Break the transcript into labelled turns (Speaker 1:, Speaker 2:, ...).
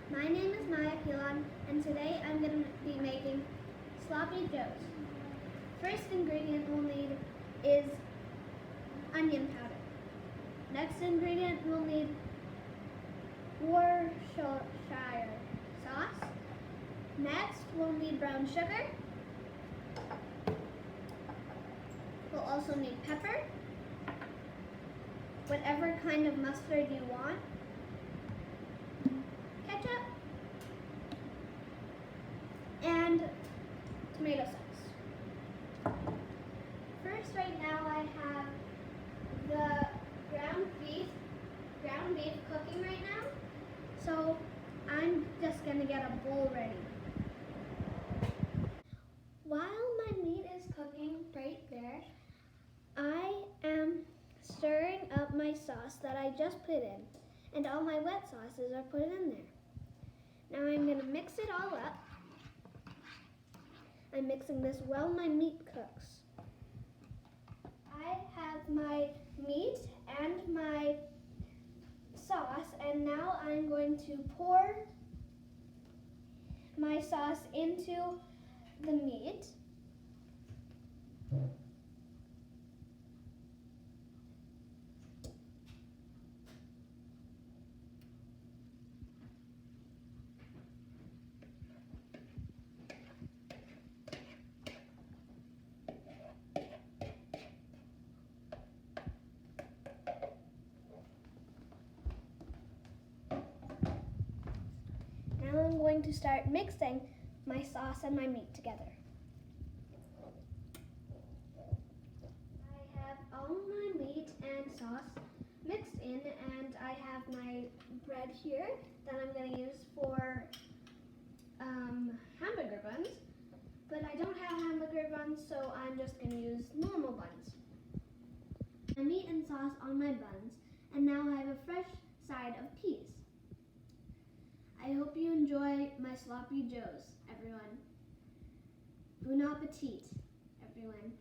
Speaker 1: My name is Maya Pilon, and today I'm going to be making sloppy joes. First ingredient we'll need is onion powder. Next ingredient we'll need Worcestershire sauce. Next we'll need brown sugar. We'll also need pepper, whatever kind of mustard you want, ketchup, and tomato sauce. First, right now I have the ground beef cooking right now, so I'm just gonna get a bowl ready. While my meat is cooking right there, I am stirring up my sauce that I just put in, and all my wet sauces are put in there. Now I'm going to mix it all up. I'm mixing this while my meat cooks. I have my meat and my sauce, and now I'm going to pour my sauce into the meat. Now I'm going to start mixing my sauce and my meat together. I have all my meat and sauce mixed in, and I have my bread here that I'm going to use for hamburger buns, but I don't have hamburger buns, so I'm just going to use normal buns. My meat and sauce on my buns, and now I have a fresh side of peas. I hope you enjoy my sloppy joes, everyone. Bon appetit, everyone.